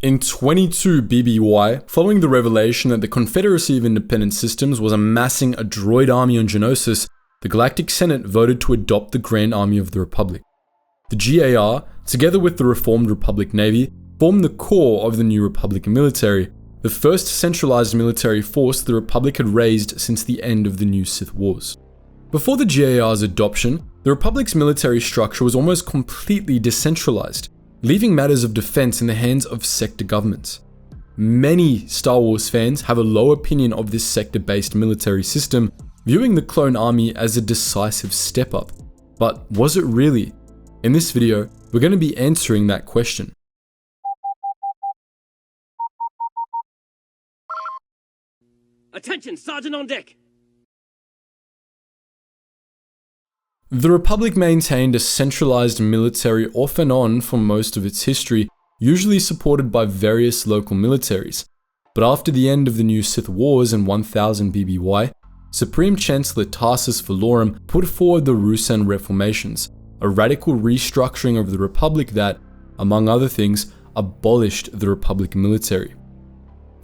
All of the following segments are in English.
In 22 BBY, following the revelation that the Confederacy of Independent Systems was amassing a droid army on Geonosis, the Galactic Senate voted to adopt the Grand Army of the Republic. The GAR, together with the Reformed Republic Navy, formed the core of the new Republic military, the first centralized military force the Republic had raised since the end of the New Sith Wars. Before the GAR's adoption, the Republic's military structure was almost completely decentralized, leaving matters of defense in the hands of sector governments. Many Star Wars fans have a low opinion of this sector-based military system, viewing the clone army as a decisive step up. But was it really? In this video, we're going to be answering that question. Attention, Sergeant on deck! The Republic maintained a centralized military off and on for most of its history, usually supported by various local militaries. But after the end of the New Sith Wars in 1000 BBY, Supreme Chancellor Tarsis Valorum put forward the Ruusan Reformations, a radical restructuring of the Republic that, among other things, abolished the Republic military.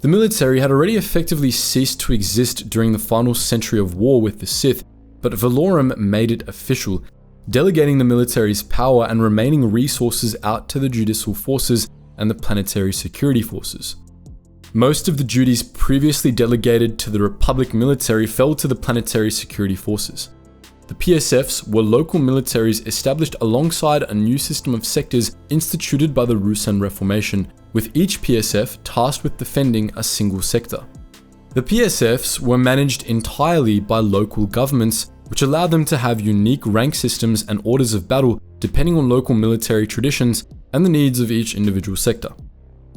The military had already effectively ceased to exist during the final century of war with the Sith, but Valorum made it official, delegating the military's power and remaining resources out to the judicial forces and the planetary security forces. Most of the duties previously delegated to the Republic military fell to the planetary security forces. The PSFs were local militaries established alongside a new system of sectors instituted by the Ruusan Reformation, with each PSF tasked with defending a single sector. The PSFs were managed entirely by local governments, which allowed them to have unique rank systems and orders of battle depending on local military traditions and the needs of each individual sector.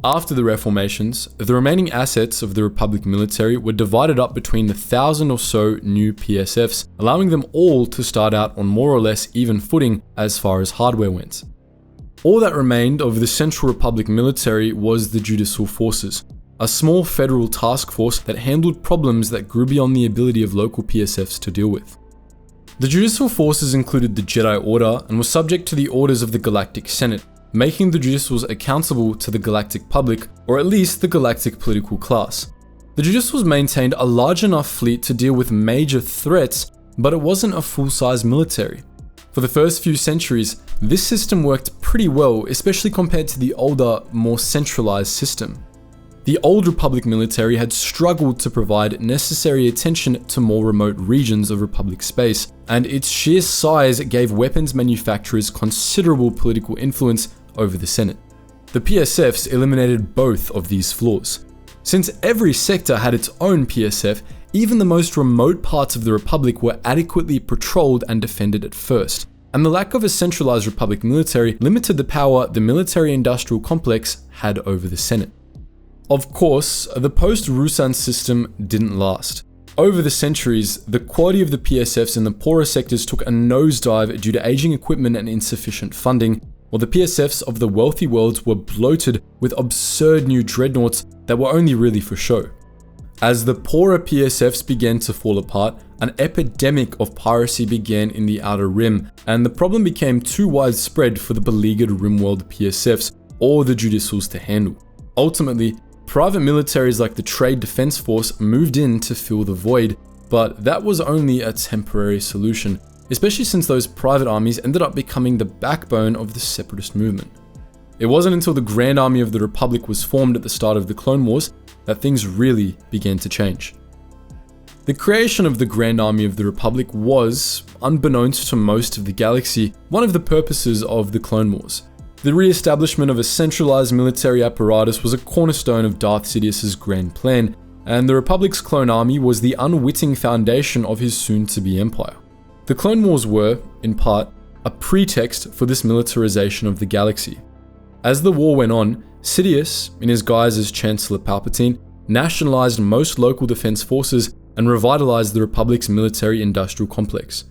After the Reformations, the remaining assets of the Republic military were divided up between the 1,000 or so new PSFs, allowing them all to start out on more or less even footing as far as hardware went. All that remained of the Central Republic military was the Judicial Forces, a small federal task force that handled problems that grew beyond the ability of local PSFs to deal with. The Judicial Forces included the Jedi Order and were subject to the orders of the Galactic Senate, making the Judicials accountable to the galactic public, or at least the galactic political class. The Judicials maintained a large enough fleet to deal with major threats, but it wasn't a full-size military. For the first few centuries, this system worked pretty well, especially compared to the older, more centralized system. The old Republic military had struggled to provide necessary attention to more remote regions of Republic space, and its sheer size gave weapons manufacturers considerable political influence over the Senate. The PSFs eliminated both of these flaws. Since every sector had its own PSF, even the most remote parts of the Republic were adequately patrolled and defended at first, and the lack of a centralized Republic military limited the power the military-industrial complex had over the Senate. Of course, the post-Ruusan system didn't last. Over the centuries, the quality of the PSFs in the poorer sectors took a nosedive due to aging equipment and insufficient funding, while the PSFs of the wealthy worlds were bloated with absurd new dreadnoughts that were only really for show. As the poorer PSFs began to fall apart, an epidemic of piracy began in the Outer Rim, and the problem became too widespread for the beleaguered Rimworld PSFs or the Judicials to handle. Ultimately, private militaries like the Trade Defense Force moved in to fill the void, but that was only a temporary solution, especially since those private armies ended up becoming the backbone of the separatist movement. It wasn't until the Grand Army of the Republic was formed at the start of the Clone Wars that things really began to change. The creation of the Grand Army of the Republic was, unbeknownst to most of the galaxy, one of the purposes of the Clone Wars. The re-establishment of a centralized military apparatus was a cornerstone of Darth Sidious's grand plan, and the Republic's clone army was the unwitting foundation of his soon-to-be empire. The Clone Wars were, in part, a pretext for this militarization of the galaxy. As the war went on, Sidious, in his guise as Chancellor Palpatine, nationalized most local defense forces and revitalized the Republic's military-industrial complex.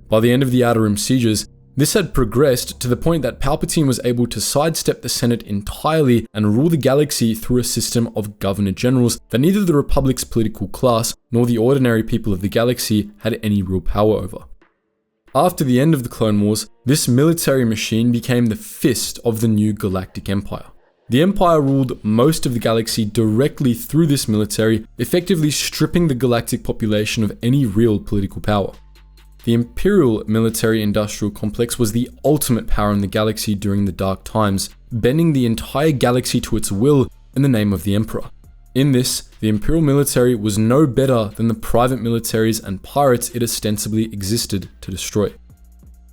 By the end of the Outer Rim sieges, this had progressed to the point that Palpatine was able to sidestep the Senate entirely and rule the galaxy through a system of governor-generals that neither the Republic's political class nor the ordinary people of the galaxy had any real power over. After the end of the Clone Wars, this military machine became the fist of the new galactic empire. The Empire ruled most of the galaxy directly through this military, effectively stripping the galactic population of any real political power. The Imperial military-industrial complex was the ultimate power in the galaxy during the Dark Times, bending the entire galaxy to its will in the name of the Emperor. In this, the Imperial military was no better than the private militaries and pirates it ostensibly existed to destroy.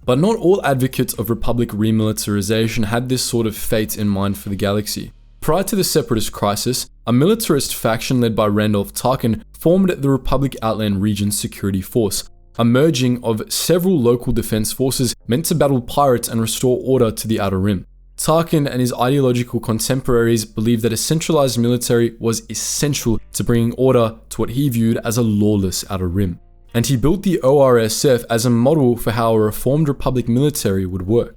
But not all advocates of Republic remilitarization had this sort of fate in mind for the galaxy. Prior to the Separatist crisis, a militarist faction led by Randolph Tarkin formed the Republic Outland Region Security Force, a merging of several local defense forces meant to battle pirates and restore order to the Outer Rim. Tarkin and his ideological contemporaries believed that a centralized military was essential to bringing order to what he viewed as a lawless Outer Rim. And he built the ORSF as a model for how a reformed Republic military would work.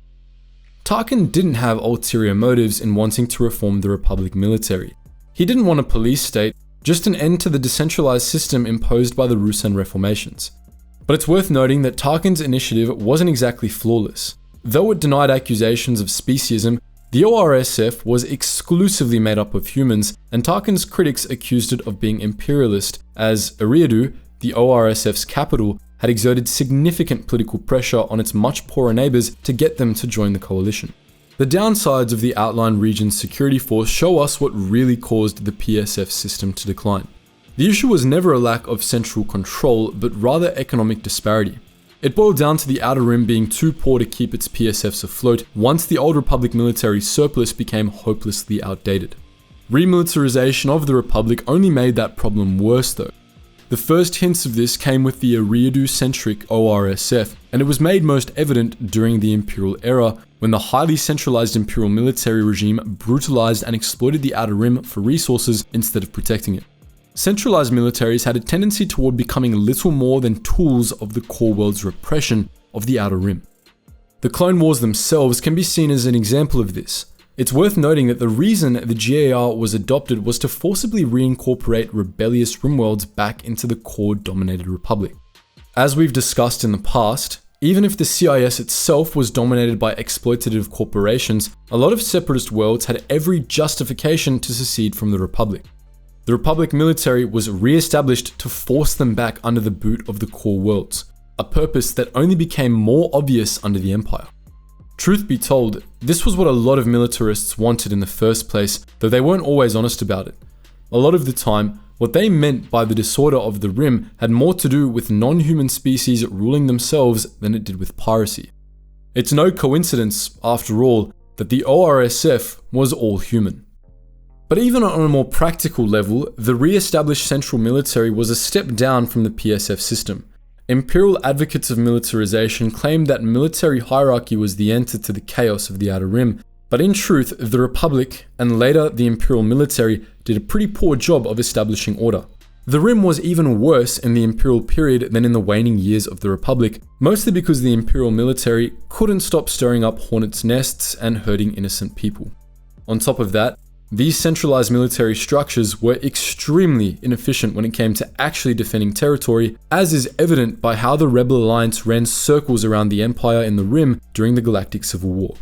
Tarkin didn't have ulterior motives in wanting to reform the Republic military. He didn't want a police state, just an end to the decentralized system imposed by the Ruusan Reformations. But it's worth noting that Tarkin's initiative wasn't exactly flawless. Though it denied accusations of speciesism, the ORSF was exclusively made up of humans, and Tarkin's critics accused it of being imperialist, as Eriadu, the ORSF's capital, had exerted significant political pressure on its much poorer neighbors to get them to join the coalition. The downsides of the Outland Region's security force show us what really caused the PSF system to decline. The issue was never a lack of central control, but rather economic disparity. It boiled down to the Outer Rim being too poor to keep its PSFs afloat once the old Republic military surplus became hopelessly outdated. Remilitarization of the Republic only made that problem worse though. The first hints of this came with the Eriadu-centric ORSF, and it was made most evident during the Imperial era, when the highly centralized Imperial military regime brutalized and exploited the Outer Rim for resources instead of protecting it. Centralized militaries had a tendency toward becoming little more than tools of the core world's repression of the Outer Rim. The Clone Wars themselves can be seen as an example of this. It's worth noting that the reason the GAR was adopted was to forcibly reincorporate rebellious RimWorlds back into the core-dominated Republic. As we've discussed in the past, even if the CIS itself was dominated by exploitative corporations, a lot of separatist worlds had every justification to secede from the Republic. The Republic military was re-established to force them back under the boot of the core worlds, a purpose that only became more obvious under the Empire. Truth be told, this was what a lot of militarists wanted in the first place, though they weren't always honest about it. A lot of the time, what they meant by the disorder of the Rim had more to do with non-human species ruling themselves than it did with piracy. It's no coincidence, after all, that the ORSF was all human. But even on a more practical level, the re-established central military was a step down from the PSF system. Imperial advocates of militarization claimed that military hierarchy was the answer to the chaos of the Outer Rim, but in truth, the Republic, and later the Imperial military, did a pretty poor job of establishing order. The Rim was even worse in the Imperial period than in the waning years of the Republic, mostly because the Imperial military couldn't stop stirring up hornets' nests and hurting innocent people. On top of that, these centralized military structures were extremely inefficient when it came to actually defending territory, as is evident by how the Rebel Alliance ran circles around the Empire in the Rim during the Galactic Civil War.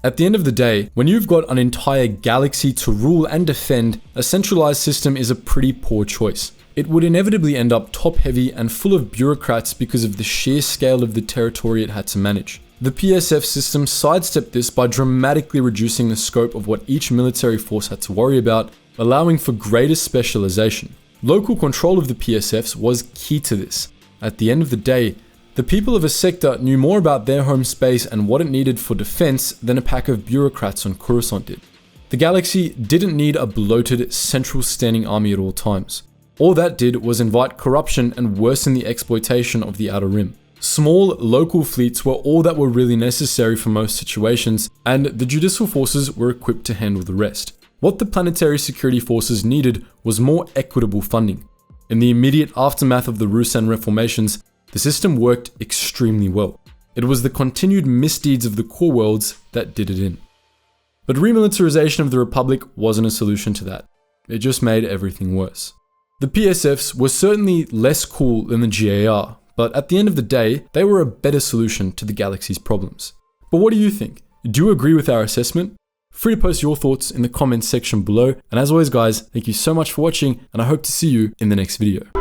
At the end of the day, when you've got an entire galaxy to rule and defend, a centralized system is a pretty poor choice. It would inevitably end up top-heavy and full of bureaucrats because of the sheer scale of the territory it had to manage. The PSF system sidestepped this by dramatically reducing the scope of what each military force had to worry about, allowing for greater specialization. Local control of the PSFs was key to this. At the end of the day, the people of a sector knew more about their home space and what it needed for defense than a pack of bureaucrats on Coruscant did. The galaxy didn't need a bloated, central standing army at all times. All that did was invite corruption and worsen the exploitation of the Outer Rim. Small, local fleets were all that were really necessary for most situations, and the judicial forces were equipped to handle the rest. What the planetary security forces needed was more equitable funding. In the immediate aftermath of the Ruusan Reformations, the system worked extremely well. It was the continued misdeeds of the core worlds that did it in. But remilitarization of the Republic wasn't a solution to that. It just made everything worse. The PSFs were certainly less cool than the GAR, but at the end of the day, they were a better solution to the galaxy's problems. But what do you think? Do you agree with our assessment? free to post your thoughts in the comments section below. And as always guys, thank you so much for watching, and I hope to see you in the next video.